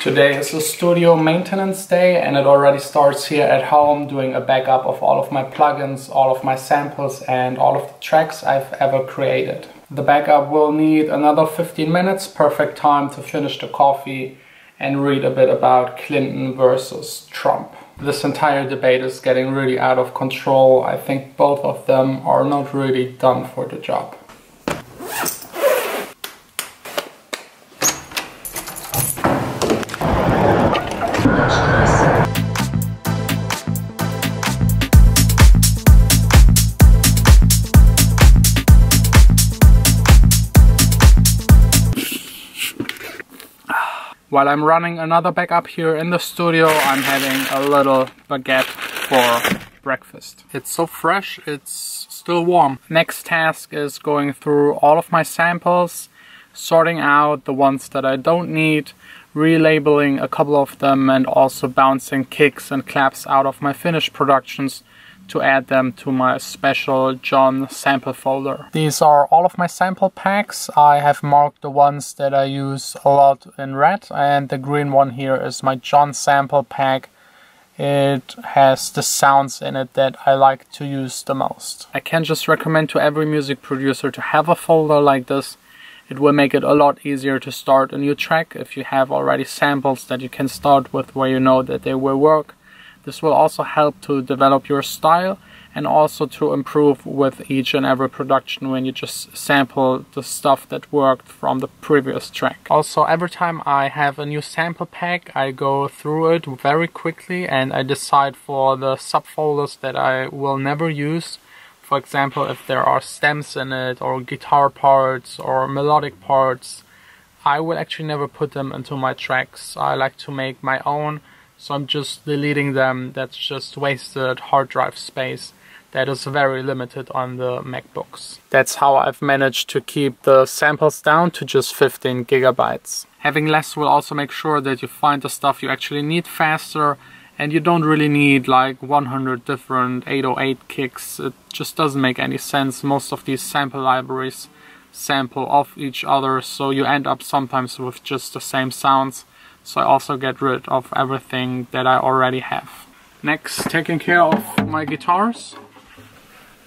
Today is a studio maintenance day and it already starts here at home, doing a backup of all of my plugins, all of my samples and all of the tracks I've ever created. The backup will need another 15 minutes, perfect time to finish the coffee and read a bit about Clinton versus Trump. This entire debate is getting really out of control. I think both of them are not really done for the job. While I'm running another backup here in the studio, I'm having a little baguette for breakfast. It's so fresh, it's still warm. Next task is going through all of my samples, sorting out the ones that I don't need, relabeling a couple of them, and also bouncing kicks and claps out of my finished productions to add them to my special John sample folder. These are all of my sample packs. I have marked the ones that I use a lot in red, and the green one here is my John sample pack. It has the sounds in it that I like to use the most. I can just recommend to every music producer to have a folder like this. It will make it a lot easier to start a new track if you have already samples that you can start with where you know that they will work. This will also help to develop your style and also to improve with each and every production when you just sample the stuff that worked from the previous track. Also, every time I have a new sample pack, I go through it very quickly and I decide for the subfolders that I will never use. For example, if there are stems in it or guitar parts or melodic parts, I will actually never put them into my tracks. I like to make my own. So I'm just deleting them. That's just wasted hard drive space that is very limited on the MacBooks. That's how I've managed to keep the samples down to just 15 gigabytes. Having less will also make sure that you find the stuff you actually need faster, and you don't really need like 100 different 808 kicks. It just doesn't make any sense. Most of these sample libraries sample off each other, so you end up sometimes with just the same sounds. So I also get rid of everything that I already have. Next, taking care of my guitars.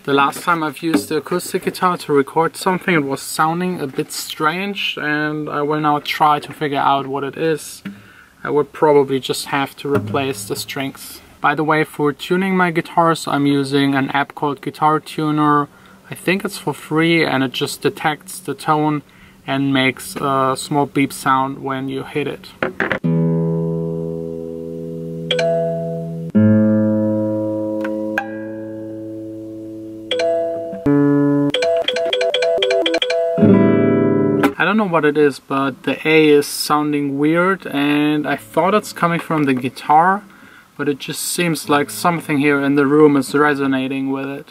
The last time I've used the acoustic guitar to record something, it was sounding a bit strange, and I will now try to figure out what it is. I would probably just have to replace the strings. By the way, for tuning my guitars, I'm using an app called Guitar Tuner. I think it's for free and it just detects the tone and makes a small beep sound when you hit it. I don't know what it is, but the A is sounding weird and I thought it's coming from the guitar, but it just seems like something here in the room is resonating with it.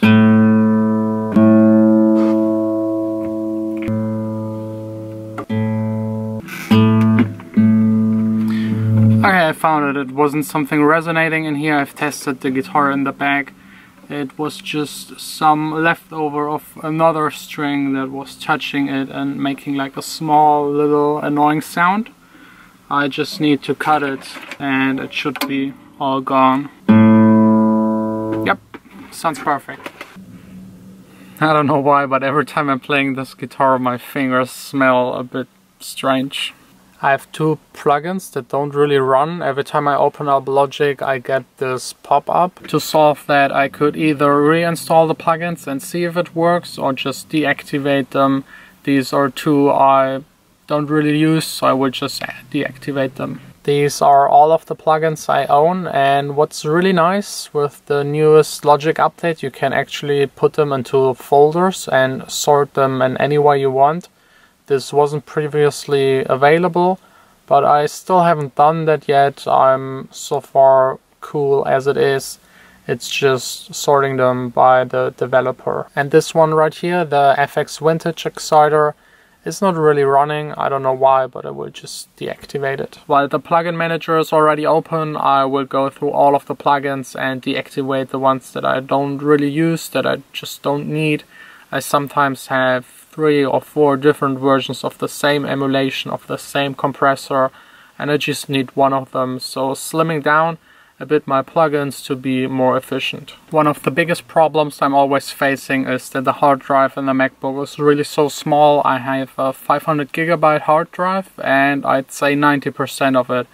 Okay, I found it. It wasn't something resonating in here. I've tested the guitar in the bag. It was just some leftover of another string that was touching it and making like a small little annoying sound. I just need to cut it and it should be all gone. Yep, sounds perfect. I don't know why, but every time I'm playing this guitar my fingers smell a bit strange. I have two plugins that don't really run. Every time I open up Logic I get this pop-up. To solve that I could either reinstall the plugins and see if it works or just deactivate them. These are two I don't really use, so I will just deactivate them. These are all of the plugins I own, and what's really nice with the newest Logic update, you can actually put them into folders and sort them in any way you want. This wasn't previously available, but I still haven't done that yet. I'm so far cool as it is. It's just sorting them by the developer. And this one right here, the FX Vintage Exciter, is not really running. I don't know why, but I will just deactivate it. While the plugin manager is already open, I will go through all of the plugins and deactivate the ones that I don't really use, that I just don't need. I sometimes have 3 or 4 different versions of the same emulation of the same compressor and I just need one of them, so slimming down a bit my plugins to be more efficient. One of the biggest problems I'm always facing is that the hard drive in the MacBook is really so small. I have a 500 gigabyte hard drive, and I'd say 90% of it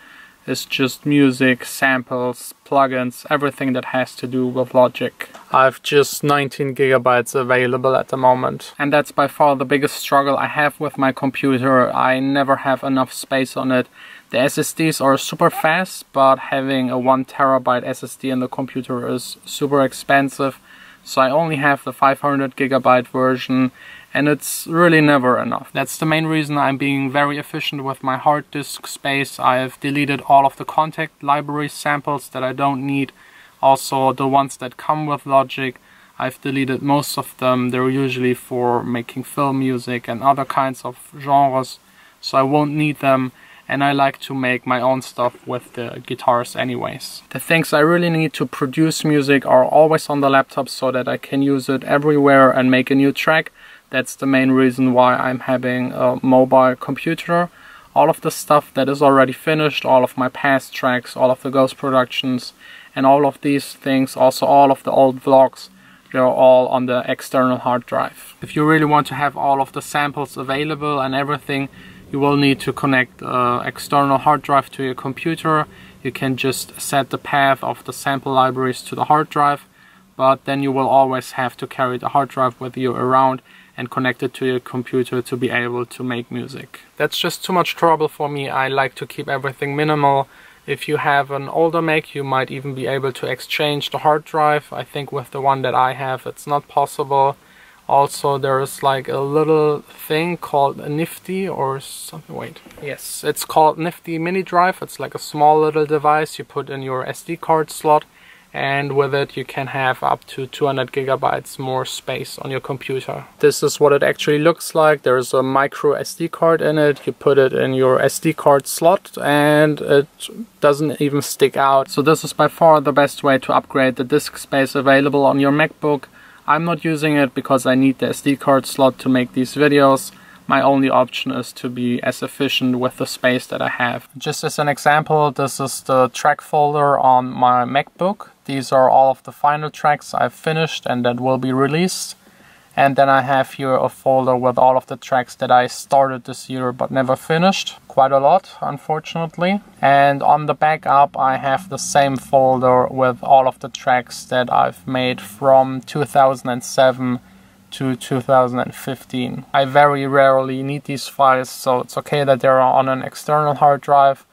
is just music, samples, plugins, everything that has to do with Logic. I've just 19 gigabytes available at the moment, and that's by far the biggest struggle I have with my computer. I never have enough space on it. The SSDs are super fast, but having a 1 terabyte SSD in the computer is super expensive, so I only have the 500 gigabyte version, and it's really never enough. That's the main reason I'm being very efficient with my hard disk space. I've deleted all of the contact library samples that I don't need. Also the ones that come with Logic, I've deleted most of them. They're usually for making film music and other kinds of genres, so I won't need them. And I like to make my own stuff with the guitars anyways. The things I really need to produce music are always on the laptop so that I can use it everywhere and make a new track. That's the main reason why I'm having a mobile computer. All of the stuff that is already finished, all of my past tracks, all of the ghost productions, and all of these things, also all of the old vlogs, they're all on the external hard drive. If you really want to have all of the samples available and everything, you will need to connect an external hard drive to your computer. You can just set the path of the sample libraries to the hard drive, but then you will always have to carry the hard drive with you around and connect it to your computer to be able to make music. That's just too much trouble for me. I like to keep everything minimal. If you have an older Mac, you might even be able to exchange the hard drive. I think with the one that I have, it's not possible. Also, there is like a little thing called a Nifty or something. Wait, yes, it's called Nifty Mini Drive. It's like a small little device you put in your SD card slot, and with it you can have up to 200 gigabytes more space on your computer. This is what it actually looks like. There's a micro SD card in it. You put it in your SD card slot and it doesn't even stick out. So this is by far the best way to upgrade the disk space available on your MacBook. I'm not using it because I need the SD card slot to make these videos. My only option is to be as efficient with the space that I have. Just as an example, this is the track folder on my MacBook. These are all of the final tracks I've finished and that will be released. And then I have here a folder with all of the tracks that I started this year but never finished. Quite a lot, unfortunately. And on the backup I have the same folder with all of the tracks that I've made from 2007 to 2015. I very rarely need these files, so it's okay that they're on an external hard drive.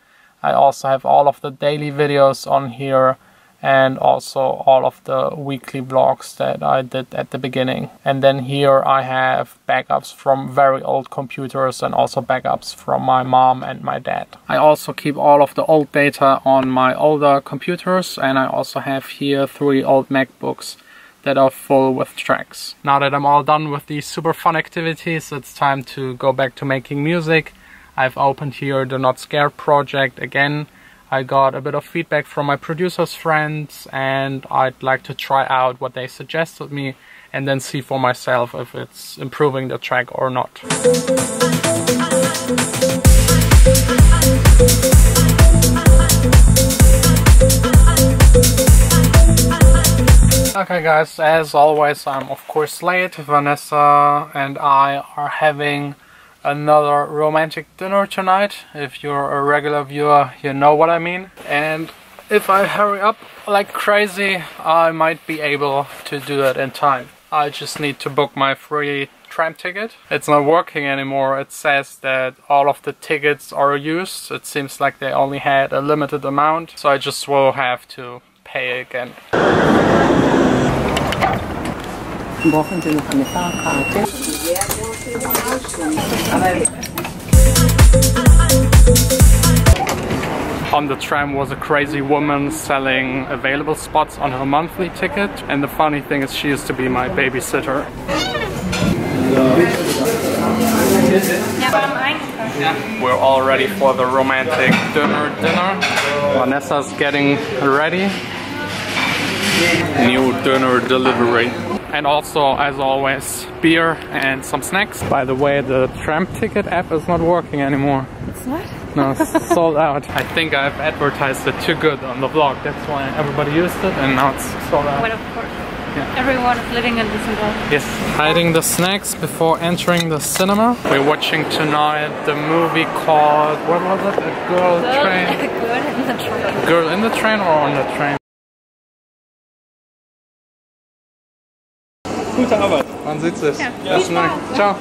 I also have all of the daily videos on here, and also all of the weekly vlogs that I did at the beginning. And then here I have backups from very old computers and also backups from my mom and my dad. I also keep all of the old data on my older computers, and I also have here 3 old MacBooks that are full with tracks. Now that I'm all done with these super fun activities, it's time to go back to making music. I've opened here the Not Scared project again. I got a bit of feedback from my producer's friends and I'd like to try out what they suggested me and then see for myself if it's improving the track or not. Okay guys, as always I'm of course late. Vanessa and I are having another romantic dinner tonight. If you're a regular viewer, you know what I mean. And if I hurry up like crazy, I might be able to do it in time. I just need to book my free tram ticket. It's not working anymore. It says that all of the tickets are used. It seems like they only had a limited amount, so I just will have to pay again. On the tram was a crazy woman selling available spots on her monthly ticket, and the funny thing is she used to be my babysitter. We're all ready for the romantic dinner. Vanessa's getting ready. New dinner delivery. And also, as always, beer and some snacks. By the way, the tram ticket app is not working anymore. It's not? No, it's sold out. I think I've advertised it too good on the vlog. That's why everybody used it, and now it's sold out. Well, of course. Yeah. Everyone is living in this environment. Yes. Hiding the snacks before entering the cinema. We're watching tonight the movie called, what was it? A Girl Train? Girl in the train. Girl in the Train or on the train? Gute Arbeit. Man sieht sich. Ciao.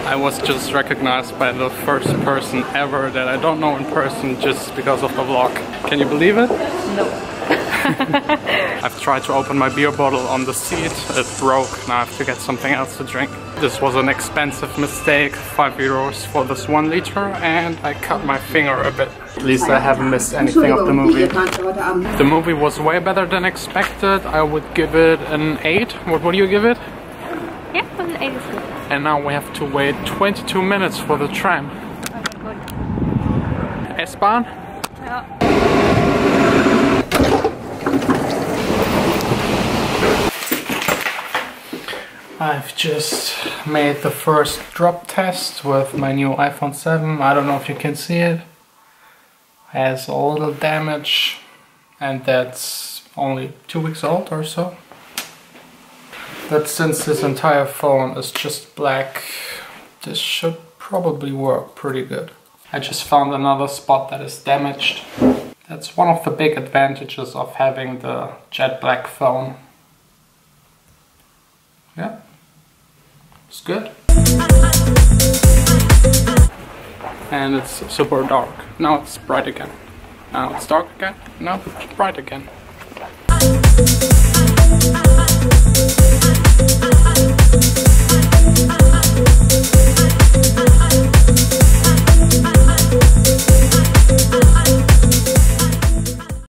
I was just recognized by the first person ever that I don't know in person just because of the vlog. Can you believe it? No. I've tried to open my beer bottle on the seat. It broke. Now I have to get something else to drink. This was an expensive mistake. 5 euros for this 1 liter, and I cut my finger a bit. At least I haven't missed anything of the movie. The movie was way better than expected. I would give it an 8. What would you give it? Yeah, well, an 8 is good. And now we have to wait 22 minutes for the tram. Okay, good. S-Bahn? Yeah. I've just made the first drop test with my new iPhone 7. I don't know if you can see it. Has a little damage, and that's only 2 weeks old or so. But since this entire phone is just black, this should probably work pretty good. I just found another spot that is damaged. That's one of the big advantages of having the jet black phone. Yeah, it's good. And it's super dark. Now it's bright again. Now it's dark again. Now it's bright again.